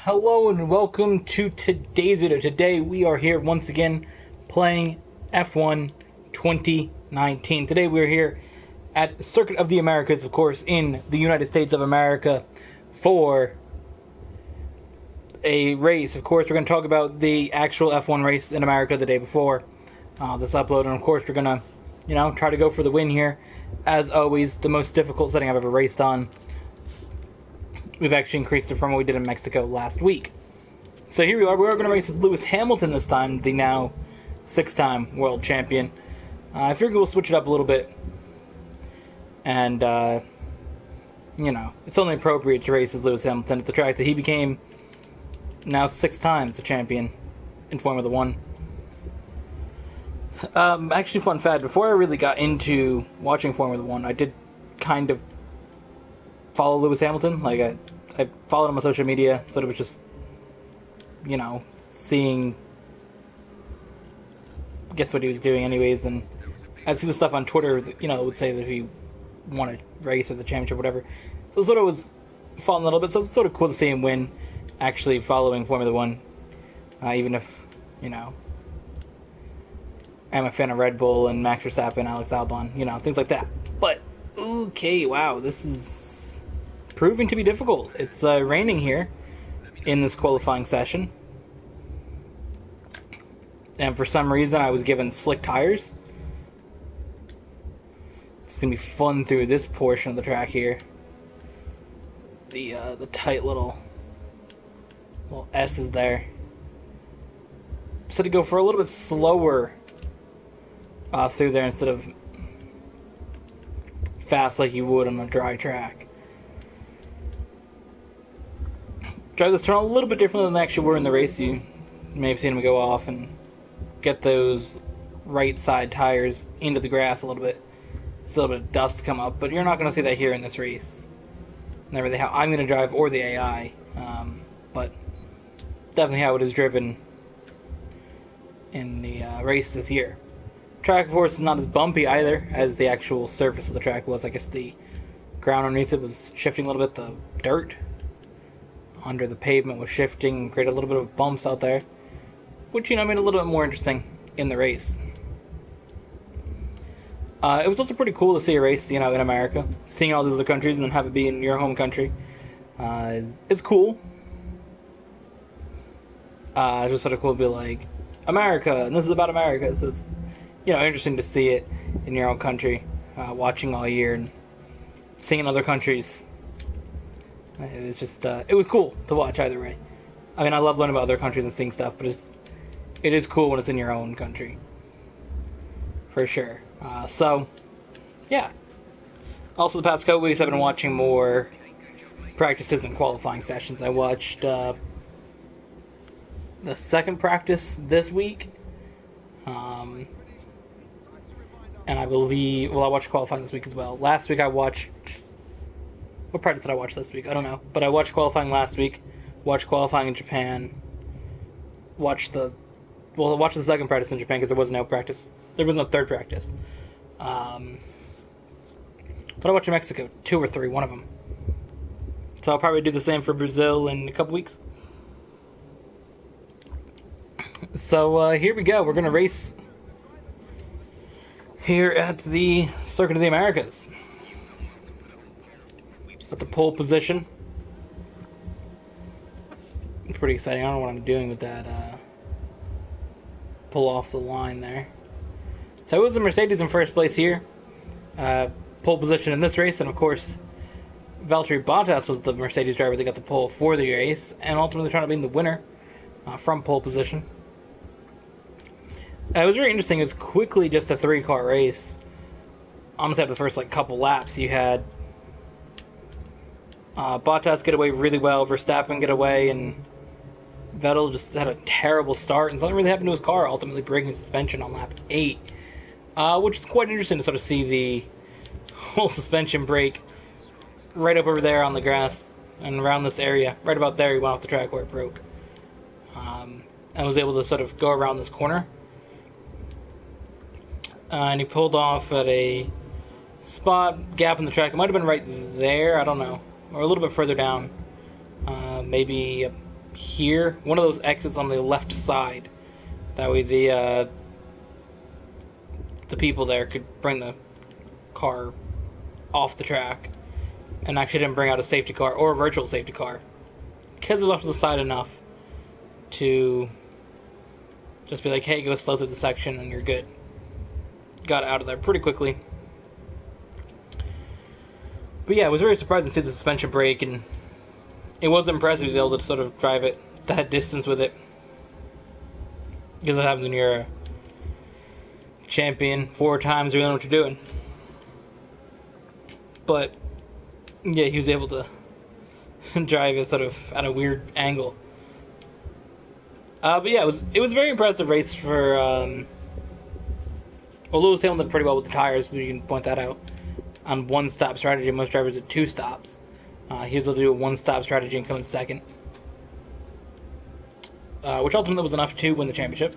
Hello and welcome to today's video. Today we are here once again playing F1 2019. Today we are here at Circuit of the Americas, of course, in the United States of America for a race. Of course, we're going to talk about the actual F1 race in America the day before this upload, and of course we're going to, try to go for the win here. As always, the most difficult setting I've ever raced on. We've actually increased it from what we did in Mexico last week. So here we are. We are going to race as Lewis Hamilton this time, the now six-time world champion. I figured we'll switch it up a little bit. And, it's only appropriate to race as Lewis Hamilton at the track that he became now 6 times a champion in Formula 1. Actually, fun fact, before I really got into watching Formula 1, I did kind of follow Lewis Hamilton. Like, I followed him on social media, so it was just, seeing, guess what he was doing anyways, and I'd see the stuff on Twitter, that, that would say that he won a race or the championship or whatever. So sort of was following a little bit, so it's sort of cool to see him win, actually following Formula 1, even if, I'm a fan of Red Bull and Max Verstappen, Alex Albon, things like that. But, okay, wow, this is proving to be difficult. It's raining here in this qualifying session, and for some reason I was given slick tires. It's gonna be fun through this portion of the track here. The tight little S is there. So to go for a little bit slower through there instead of fast like you would on a dry track. Drive this turn a little bit differently than they actually were in the race. You may have seen them go off and get those right side tires into the grass a little bit. It's a little bit of dust come up, but you're not going to see that here in this race. Never really how I'm going to drive or the AI, but definitely how it is driven in the race this year. Track, of course, is not as bumpy either as the actual surface of the track was. I guess the ground underneath it was shifting a little bit. The dirt under the pavement was shifting, created a little bit of bumps out there, which, made it a little bit more interesting in the race. It was also pretty cool to see a race, in America. Seeing all these other countries and then have it be in your home country. It's cool. It's just sort of cool to be like, America, and this is about America. It's just, interesting to see it in your own country, watching all year and seeing in other countries. It was just, it was cool to watch either way. I mean, I love learning about other countries and seeing stuff, but it is cool when it's in your own country. For sure. So, yeah. Also, the past couple weeks I've been watching more practices and qualifying sessions. I watched the second practice this week. And I believe, I watched qualifying this week as well. Last week I watched... What practice did I watch this week? I don't know. But I watched qualifying last week. Watched qualifying in Japan. I watched the second practice in Japan because there was no practice. There was no third practice. But I watched in Mexico. 2 or 3, one of them. So I'll probably do the same for Brazil in a couple weeks. So here we go. We're going to race here at the Circuit of the Americas. At the pole position. It's pretty exciting. I don't know what I'm doing with that pull off the line there. So it was the Mercedes in first place here. Pole position in this race, and of course Valtteri Bottas was the Mercedes driver that got the pole for the race, and ultimately trying to be the winner from pole position. It was very interesting. It was quickly just a 3-car race. Honestly, after the first couple laps, you had Bottas get away really well, Verstappen get away, and Vettel just had a terrible start, and something really happened to his car, ultimately breaking suspension on lap 8, which is quite interesting to sort of see the whole suspension break right up over there on the grass and around this area. Right about there, he went off the track where it broke, and was able to sort of go around this corner, and he pulled off at a gap in the track. It might have been right there, I don't know. Or a little bit further down. Maybe here, one of those exits on the left side. That way the people there could bring the car off the track, and actually didn't bring out a safety car or a virtual safety car. Kids are left to the side enough to just be like, hey, go slow through the section and you're good. Got out of there pretty quickly. But yeah, I was very surprised to see the suspension break, and it was impressive he was able to sort of drive it that distance with it. Because it happens when you're a champion 4 times, you know what you're doing. But yeah, he was able to drive it sort of at a weird angle. But yeah, it was a very impressive race for. Lewis Hamilton did pretty well with the tires, but you can point that out. On one-stop strategy, most drivers did 2 stops. He was able to do a one-stop strategy and come in second, which ultimately was enough to win the championship.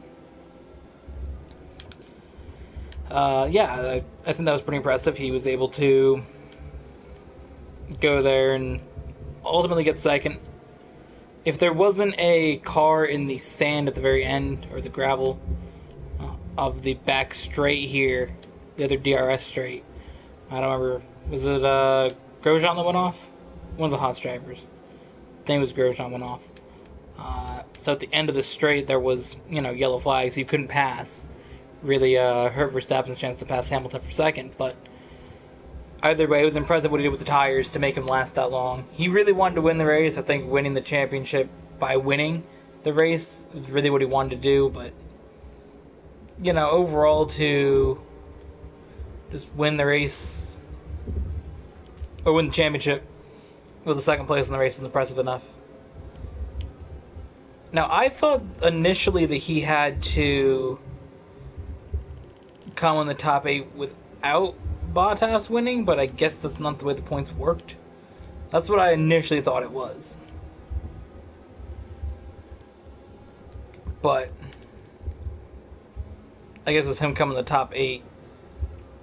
I think that was pretty impressive. He was able to go there and ultimately get second. If there wasn't a car in the sand at the very end, or the gravel of the back straight here, the other DRS straight, I don't remember, was it Grosjean that went off? One of the Haas drivers. I think it was Grosjean went off. So at the end of the straight there was, yellow flags, so you couldn't pass. Really hurt Verstappen's chance to pass Hamilton for second, but either way, it was impressive what he did with the tires to make him last that long. He really wanted to win the race. I think winning the championship by winning the race is really what he wanted to do, but overall to just win the race or win the championship with the second place in the race is impressive enough. Now, I thought initially that he had to come in the top 8 without Bottas winning, but I guess that's not the way the points worked. That's what I initially thought it was. But I guess it was him coming in the top 8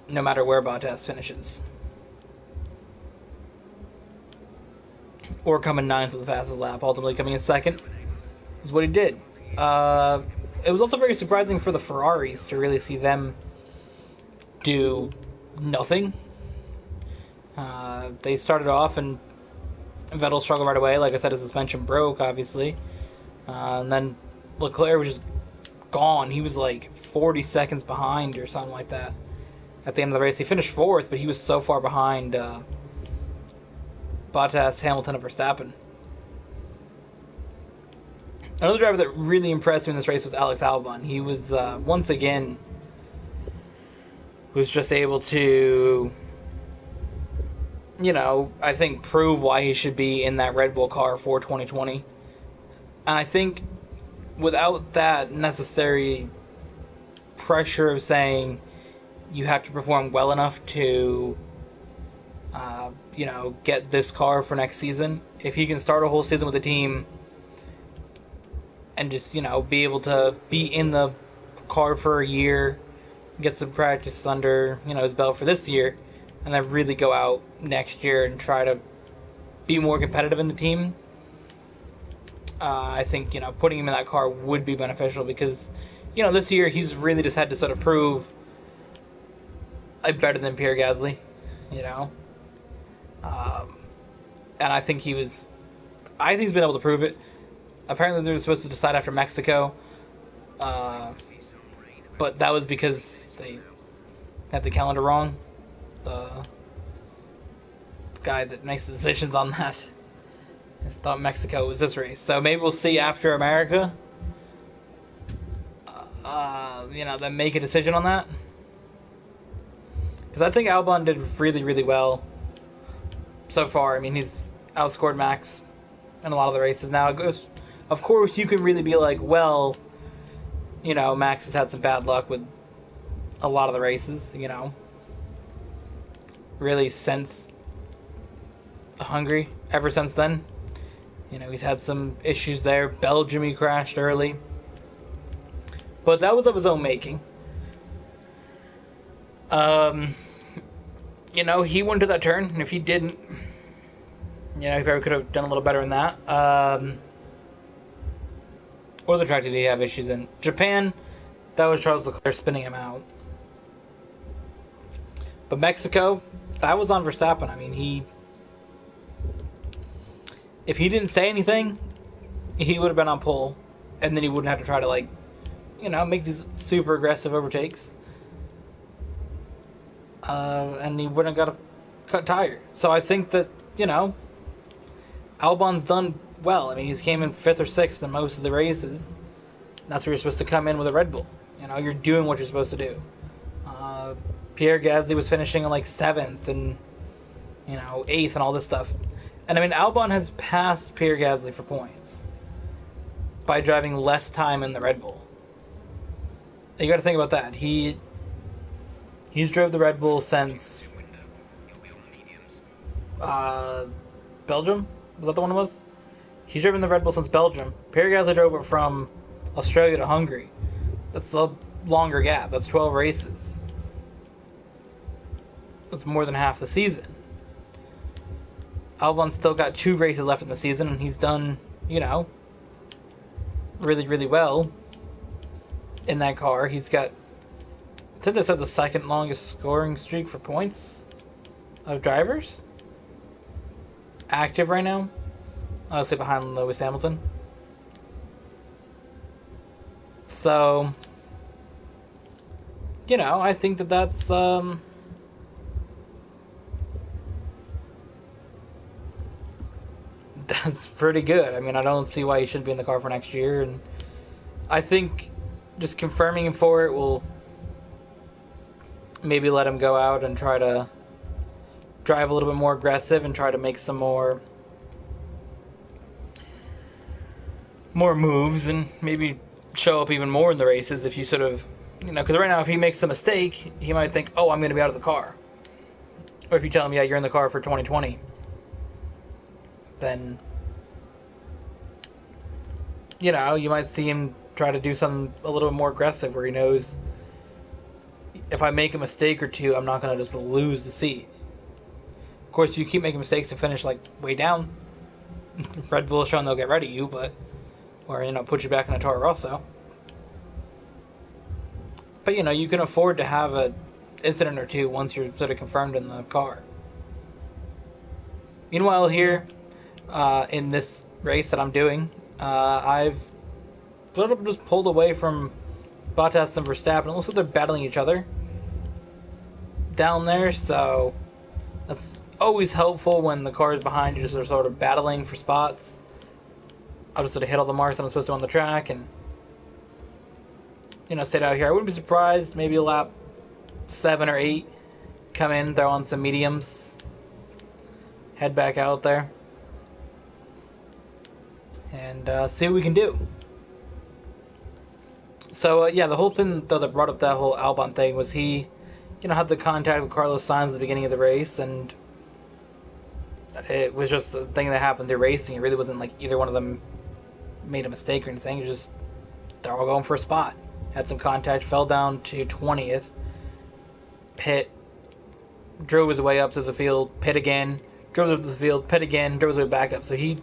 no matter where Bottas finishes. Or coming 9th with the fastest lap, ultimately coming in second is what he did. It was also very surprising for the Ferraris to really see them do nothing. They started off and Vettel struggled right away. Like I said, his suspension broke, obviously. And then Leclerc was just gone. He was like 40 seconds behind or something like that at the end of the race. He finished 4th, but he was so far behind Bottas, Hamilton, and Verstappen. Another driver that really impressed me in this race was Alex Albon. He was, once again, was just able to, I think prove why he should be in that Red Bull car for 2020. And I think without that necessary pressure of saying you have to perform well enough to, get this car for next season, if he can start a whole season with the team and just, be able to be in the car for a year, get some practice under, his belt for this year, and then really go out next year and try to be more competitive in the team, I think, putting him in that car would be beneficial because, this year he's really just had to sort of prove I'm better than Pierre Gasly, and I think he's been able to prove it. Apparently they were supposed to decide after Mexico, but that was because they had the calendar wrong. The guy that makes the decisions on that I thought Mexico was this race. So maybe we'll see after America, them make a decision on that. Because I think Albon did really, really well so far. I mean, he's outscored Max in a lot of the races. Now, of course, you can really be like, well, Max has had some bad luck with a lot of the races, really since Hungary, ever since then. He's had some issues there. Belgium, he crashed early. But that was of his own making. He went to that turn, and if he didn't, he probably could have done a little better in that. What other track did he have issues in? Japan, that was Charles Leclerc spinning him out. But Mexico, that was on Verstappen. I mean, if he didn't say anything, he would have been on pole, and then he wouldn't have to try to make these super aggressive overtakes. And he wouldn't have got a cut tire. So I think that, Albon's done well. I mean, he's came in 5th or 6th in most of the races. That's where you're supposed to come in with a Red Bull. You're doing what you're supposed to do. Pierre Gasly was finishing in 7th and 8th and all this stuff. And I mean, Albon has passed Pierre Gasly for points by driving less time in the Red Bull. You got to think about that. He's drove the Red Bull since Belgium. Was that the one it was? He's driven the Red Bull since Belgium. Pierre Gasly drove it from Australia to Hungary. That's a longer gap. That's 12 races. That's more than half the season. Albon's still got 2 races left in the season, and he's done, really, really well in that car. He's got, I think they said, the second longest scoring streak for points of drivers active right now. Honestly, behind Lewis Hamilton. So, I think that's that's pretty good. I mean, I don't see why he shouldn't be in the car for next year, and I think just confirming him for it will maybe let him go out and try to drive a little bit more aggressive and try to make some more moves and maybe show up even more in the races if you sort of, because right now if he makes a mistake, he might think, oh, I'm going to be out of the car. Or if you tell him, yeah, you're in the car for 2020, then, you might see him try to do something a little bit more aggressive where he knows if I make a mistake or two, I'm not going to just lose the seat. Of course, you keep making mistakes to finish way down. Red Bull is showing they'll get rid of you, or put you back in a Toro Rosso. But you can afford to have an incident or two once you're sort of confirmed in the car. Meanwhile, here in this race that I'm doing, I've sort of just pulled away from Bottas and Verstappen. It looks like they're battling each other down there, so that's always helpful when the cars behind you just are sort of battling for spots. I'll just sort of hit all the marks that I'm supposed to on the track and, stay out here. I wouldn't be surprised, maybe a lap 7 or 8, come in, throw on some mediums, head back out there, and see what we can do. So, the whole thing, though, that brought up that whole Albon thing was he, had the contact with Carlos Sainz at the beginning of the race, and it was just a thing that happened through racing. It really wasn't like either one of them made a mistake or anything. It was just, they're all going for a spot. Had some contact, fell down to 20th, pit, drove his way up to the field, pit again, drove up to the field, pit again, drove his way back up. So he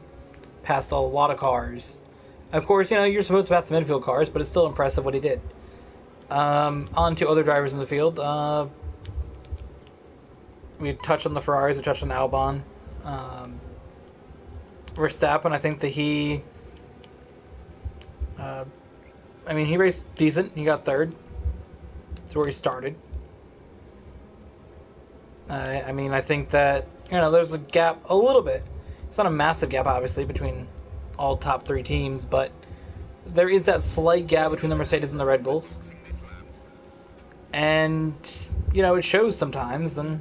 passed a lot of cars. Of course, you're supposed to pass the midfield cars, but it's still impressive what he did. On to other drivers in the field. We touched on the Ferraris, we touched on Albon. Verstappen, I think that he raced decent. He got 3rd. That's where he started. I think that, there's a gap a little bit. It's not a massive gap, obviously, between all top 3 teams, but there is that slight gap between the Mercedes and the Red Bulls. And, it shows sometimes, and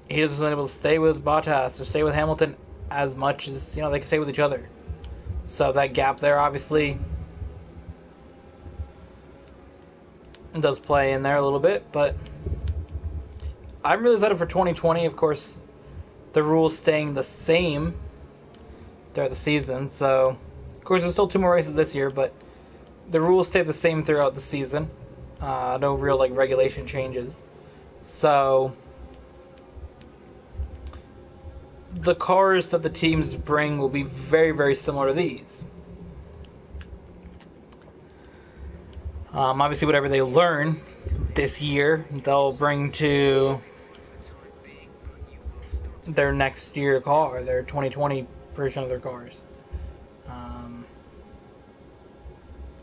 he just wasn't able to stay with Bottas or stay with Hamilton as much as, they can stay with each other. So that gap there, obviously, does play in there a little bit, but I'm really excited for 2020. Of course, the rules staying the same throughout the season, so of course there's still 2 more races this year, but the rules stay the same throughout the season. No real regulation changes. So the cars that the teams bring will be very, very similar to these. Obviously, whatever they learn this year, they'll bring to their next year car, their 2020 version of their cars.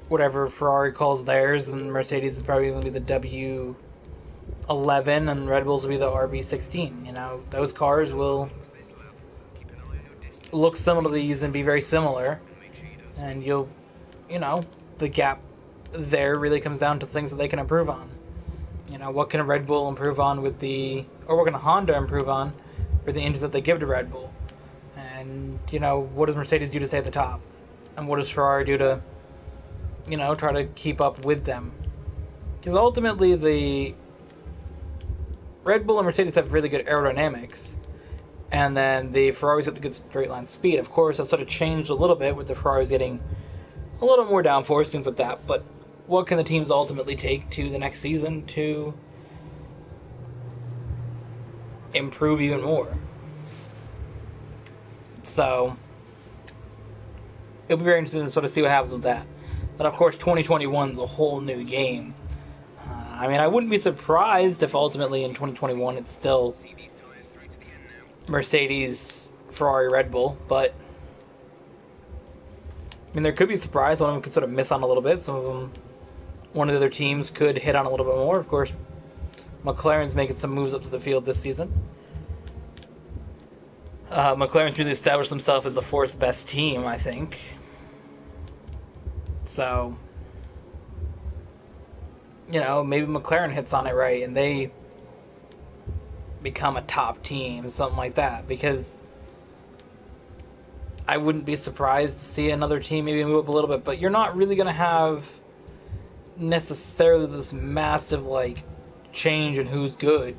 Whatever Ferrari calls theirs, and Mercedes is probably going to be the W11, and Red Bulls will be the RB16. You know, those cars will look similar to these and be very similar, and you know, the gap there really comes down to things that they can improve on. You know, what can Red Bull improve on with or what can Honda improve on for the engines that they give to Red Bull? And, you know, what does Mercedes do to stay at the top? And what does Ferrari do to, you know, try to keep up with them? Because ultimately the Red Bull and Mercedes have really good aerodynamics, and then the Ferraris have the good straight line speed. Of course, that's sort of changed a little bit with the Ferraris getting a little more downforce, things like that. But what can the teams ultimately take to the next season to improve even more? So it'll be very interesting to sort of see what happens with that. But of course, 2021 is a whole new game. I mean, I wouldn't be surprised if ultimately in 2021 it's still Mercedes, Ferrari, Red Bull, but I mean, there could be a surprise. One of them could sort of miss on a little bit. Some of them, one of the other teams could hit on a little bit more. Of course, McLaren's making some moves up to the field this season. McLaren's really established themselves as the fourth best team, I think. So, you know, maybe McLaren hits on it right and they become a top team, something like that. Because I wouldn't be surprised to see another team maybe move up a little bit, but you're not really going to have necessarily this massive, like, change in who's good.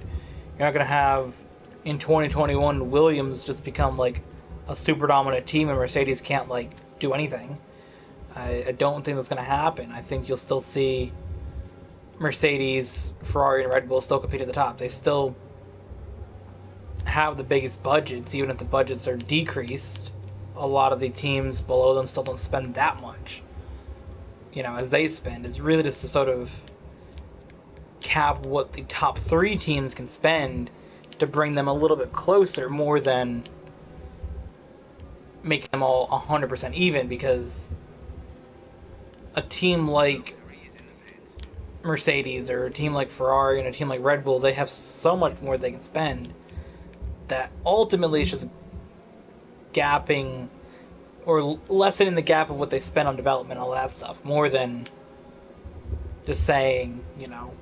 You're not going to have, in 2021, Williams just become, like, a super dominant team and Mercedes can't, like, do anything. I don't think that's going to happen. I think you'll still see Mercedes, Ferrari, and Red Bull still compete at the top. They still have the biggest budgets, even if the budgets are decreased. A lot of the teams below them still don't spend that much, you know, as they spend. It's really just to sort of cap what the top three teams can spend to bring them a little bit closer, more than making them all 100% even, because a team like Mercedes or a team like Ferrari and a team like Red Bull, they have so much more they can spend that ultimately it's just gapping or lessening the gap of what they spend on development and all that stuff, more than just saying, you know,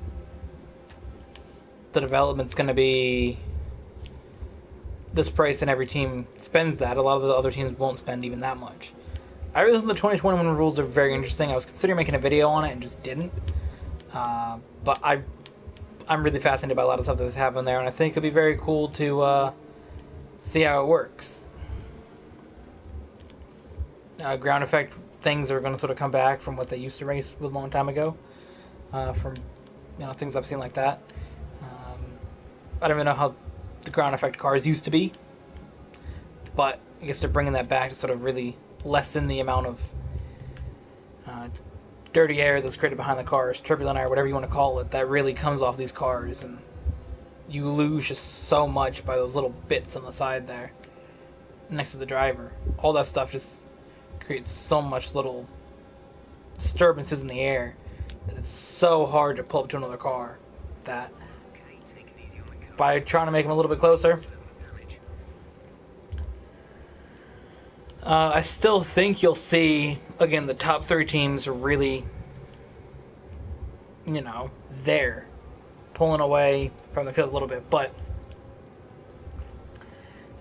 the development's going to be this price and every team spends that. A lot of the other teams won't spend even that much. I really think the 2021 rules are very interesting. I was considering making a video on it and just didn't. But I'm really fascinated by a lot of stuff that's happened there, and I think it'll be very cool to see how it works. Ground effect things are going to sort of come back from what they used to race with a long time ago. From, you know, things I've seen like that. I don't even know how the ground effect cars used to be, but I guess they're bringing that back to sort of really lessen the amount of dirty air that's created behind the cars, turbulent air, whatever you want to call it, that really comes off these cars, and you lose just so much by those little bits on the side there next to the driver. All that stuff just creates so much little disturbances in the air that it's so hard to pull up to another car that by trying to make them a little bit closer, I still think you'll see, again, the top three teams really, you know, there, pulling away from the field a little bit, but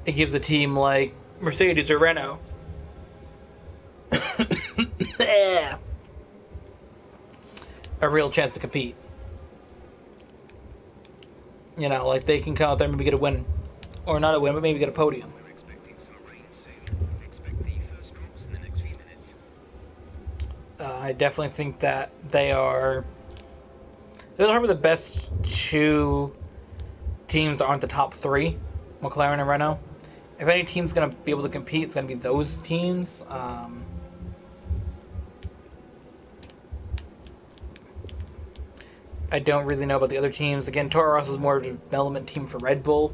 it gives a team like Mercedes or Renault a real chance to compete. You know, like they can come out there and maybe get a win, or not a win, but maybe get a podium. I definitely think that they're probably the best two teams that aren't the top three, McLaren and Renault. If any team's going to be able to compete, it's going to be those teams. I don't really know about the other teams. Again, Toro Rosso is more of a development team for Red Bull.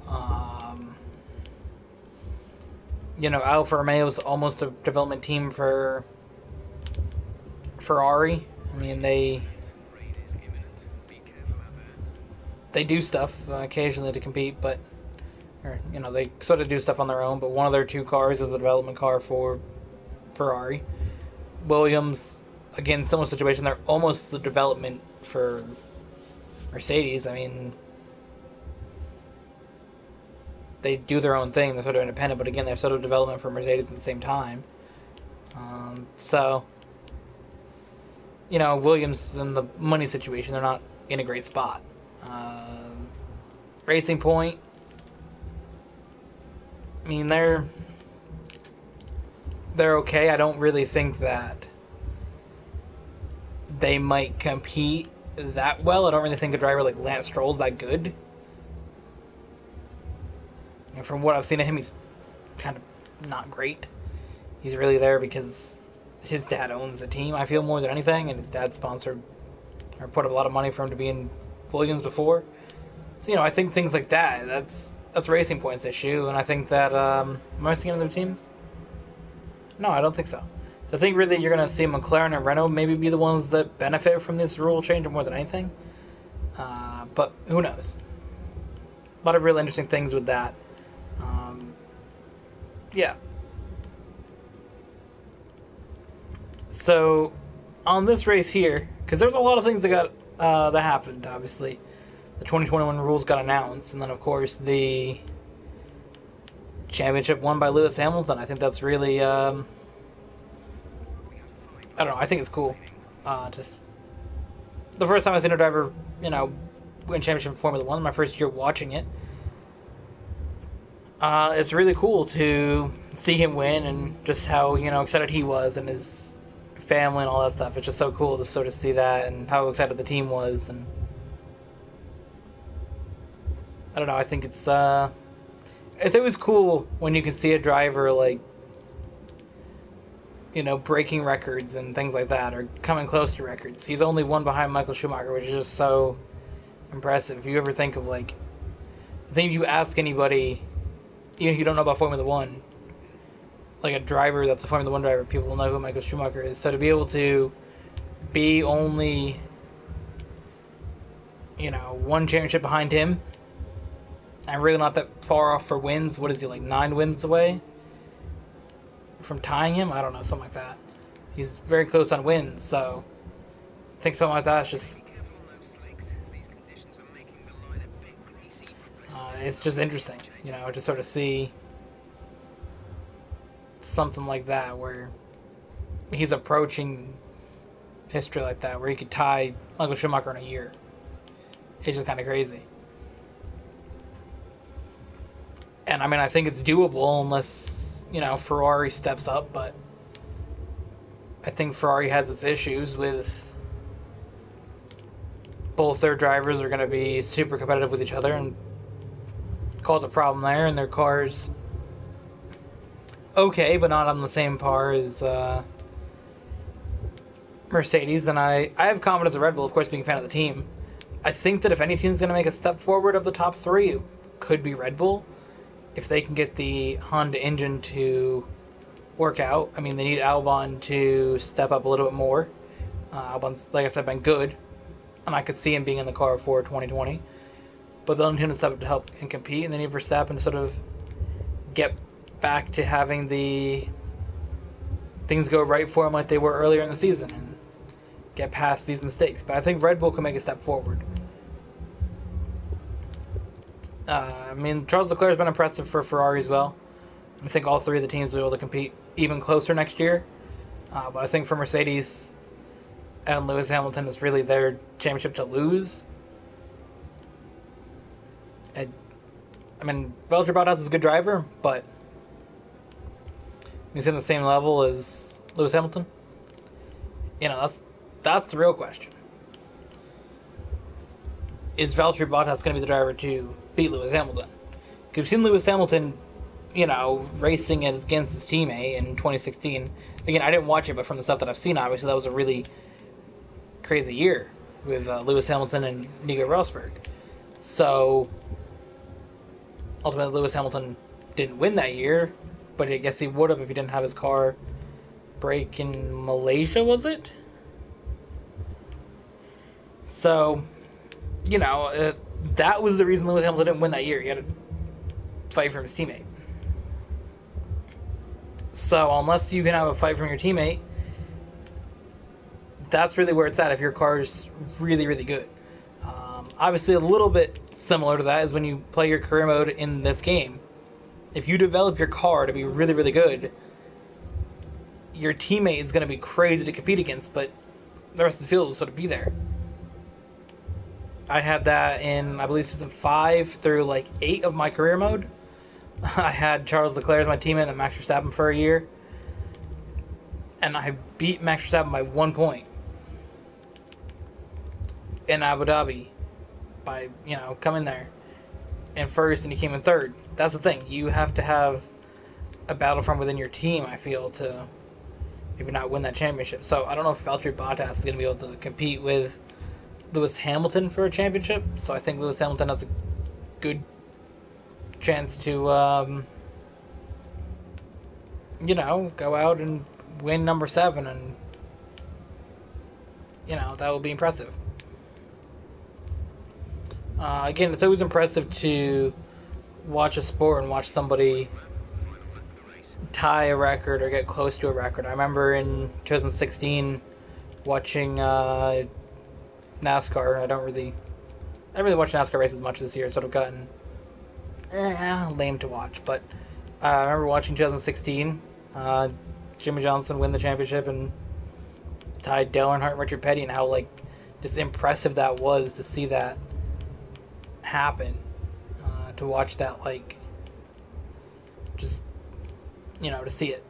Um, Alfa Romeo is almost a development team for Ferrari. I mean, they do stuff occasionally to compete, but they sort of do stuff on their own. But one of their two cars is a development car for Ferrari. Williams, again, similar situation. They're almost the development for Mercedes. I mean, they do their own thing. They're sort of independent, but again, they're sort of development for Mercedes at the same time. So, Williams in the money situation, they're not in a great spot. Racing Point, I mean, they're okay. I don't really think that they might compete that well. I don't really think a driver like Lance Stroll's that good. And from what I've seen of him, he's kind of not great. He's really there because his dad owns the team, I feel, more than anything, and his dad sponsored or put up a lot of money for him to be in Williams before. So, I think things like that's Racing Point's issue, and I think that, am I seeing other teams? No, I don't think so. I think really you're going to see McLaren and Renault maybe be the ones that benefit from this rule change more than anything. But who knows? A lot of really interesting things with that. Yeah. So, on this race here, because there's a lot of things that happened, obviously. The 2021 rules got announced, and then, of course, the championship won by Lewis Hamilton. I think that's really, I don't know, I think it's cool. Just the first time I've seen a driver, win championship in Formula 1, my first year watching it. It's really cool to see him win and just how, excited he was and his family and all that stuff. It's just so cool to sort of see that and how excited the team was. And I don't know, I think it's always cool when you can see a driver like, breaking records and things like that, or coming close to records. He's only one behind Michael Schumacher, which is just so impressive. If you ever think of, I think if you ask anybody, even if you don't know about Formula 1, like a driver that's a Formula 1 driver, people will know who Michael Schumacher is. So to be able to be only, one championship behind him, and really not that far off for wins, what is he, 9 wins away from tying him? I don't know, something like that. He's very close on wins, so I think something like that is just... it's just interesting, to sort of see something like that where he's approaching history like that, where he could tie Michael Schumacher in a year. It's just kind of crazy. And I mean, I think it's doable unless, Ferrari steps up, but I think Ferrari has its issues with both their drivers are going to be super competitive with each other and cause a problem there, and their cars okay, but not on the same par as Mercedes. And I have confidence in Red Bull, of course, being a fan of the team. I think that if any team's going to make a step forward of the top 3, it could be Red Bull. If they can get the Honda engine to work out. I mean, they need Albon to step up a little bit more. Albon's, like I said, been good, and I could see him being in the car for 2020. But they'll need him to step up to help and compete, and they need Verstappen to sort of get back to having the things go right for him like they were earlier in the season and get past these mistakes. But I think Red Bull can make a step forward. I mean, Charles Leclerc has been impressive for Ferrari as well. I think all 3 of the teams will be able to compete even closer next year. But I think for Mercedes and Lewis Hamilton, it's really their championship to lose. I mean, Valtteri Bottas is a good driver, but he's in the same level as Lewis Hamilton. That's the real question. Is Valtteri Bottas going to be the driver to beat Lewis Hamilton? Because we've seen Lewis Hamilton, racing against his teammate in 2016. Again, I didn't watch it, but from the stuff that I've seen, obviously that was a really crazy year with Lewis Hamilton and Nico Rosberg. So ultimately, Lewis Hamilton didn't win that year, but I guess he would have if he didn't have his car break in Malaysia, was it? So, that was the reason Lewis Hamilton didn't win that year. He had to fight from his teammate. So, unless you can have a fight from your teammate, that's really where it's at if your car's really, really good. Obviously, a little bit similar to that is when you play your career mode in this game. If you develop your car to be really, really good, your teammate is going to be crazy to compete against, but the rest of the field will sort of be there. I had that in, I believe, season 5 through like 8 of my career mode. I had Charles Leclerc as my teammate and Max Verstappen for a year. And I beat Max Verstappen by 1 point in Abu Dhabi by, coming there in first and he came in third. That's the thing. You have to have a battle from within your team, I feel, to maybe not win that championship. So I don't know if Valtteri Bottas is going to be able to compete with Lewis Hamilton for a championship. So I think Lewis Hamilton has a good chance to, go out and win number 7, and that will be impressive. Again, it's always impressive to watch a sport and watch somebody tie a record or get close to a record. I remember in 2016 watching NASCAR. I don't really watch NASCAR races much this year. It's sort of gotten lame to watch. But I remember watching 2016, Jimmy Johnson win the championship and tied Dale Earnhardt and Richard Petty, and how just impressive that was to see that happen. To watch that, just to see it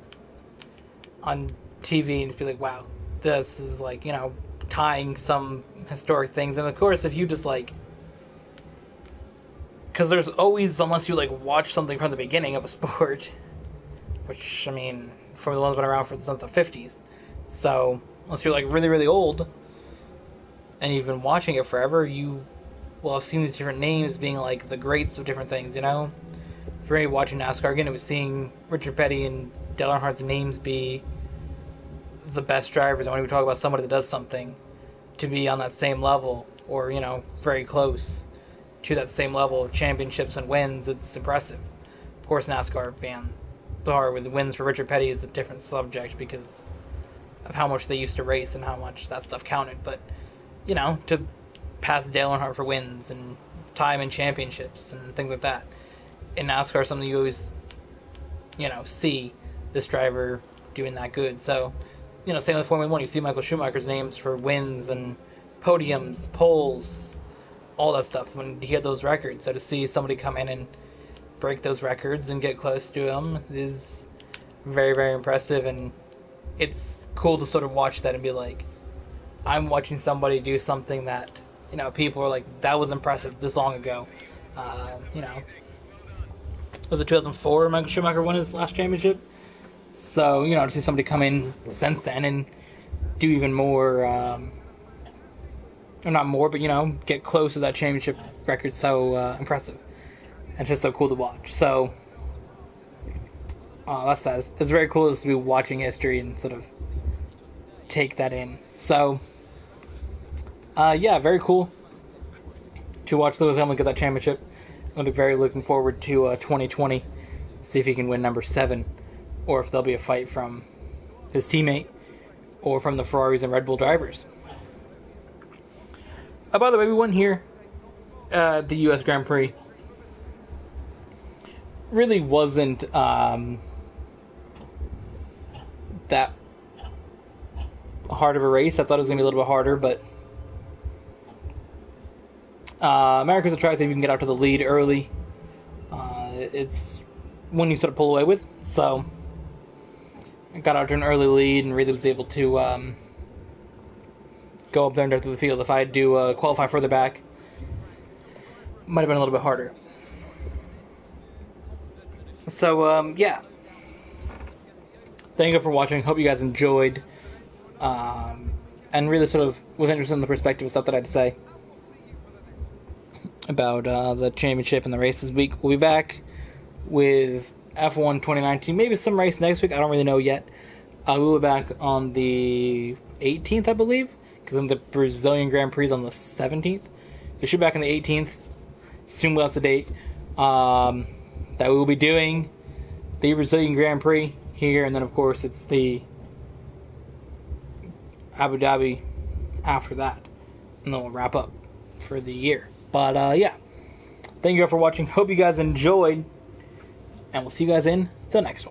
on TV and just be like, wow, this is tying some historic things. And of course, if you just because there's always, unless you watch something from the beginning of a sport, which, I mean, Formula One's been around since the 50s. So unless you're really, really old and you've been watching it forever, you will have seen these different names being the greats of different things, For me, watching NASCAR again, it was seeing Richard Petty and Dale Earnhardt's names be the best drivers. And when we talk about somebody that does something, to be on that same level, or very close to that same level of championships and wins, it's impressive. Of course, NASCAR being bar with wins for Richard Petty is a different subject because of how much they used to race and how much that stuff counted. But to pass Dale Earnhardt for wins and time in championships and things like that in NASCAR, something you always see this driver doing that good. So same with Formula 1, you see Michael Schumacher's names for wins and podiums, poles, all that stuff when he had those records. So to see somebody come in and break those records and get close to them is very, very impressive. And it's cool to sort of watch that and be like, I'm watching somebody do something that people are that was impressive this long ago. Was it 2004 Michael Schumacher won his last championship? So, to see somebody come in since then and do even more, or not more, but, get close to that championship record, so impressive. And it's just so cool to watch. So, that's that. It's very cool to be watching history and sort of take that in. So, very cool to watch Lewis Hamilton get that championship. I'll be very looking forward to 2020, see if he can win number 7, or if there'll be a fight from his teammate or from the Ferraris and Red Bull drivers. By the way, we won here at the U.S. Grand Prix. Really wasn't that hard of a race. I thought it was going to be a little bit harder, but America's attractive. You can get out to the lead early. It's when you sort of pull away with. So I got out to an early lead and really was able to go up there and into the field. If I had to qualify further back, might have been a little bit harder. So, Thank you for watching. Hope you guys enjoyed. And and really sort of was interested in the perspective of stuff that I had to say about the championship and the race this week. We'll be back with F1 2019, maybe some race next week. I don't really know yet. We'll be back on the 18th, I believe, because the Brazilian Grand Prix is on the 17th. So we should be back on the 18th. Soon we'll have the date that we will be doing the Brazilian Grand Prix here, and then of course it's the Abu Dhabi after that, and then we'll wrap up for the year. But yeah, thank you all for watching. Hope you guys enjoyed, and we'll see you guys in the next one.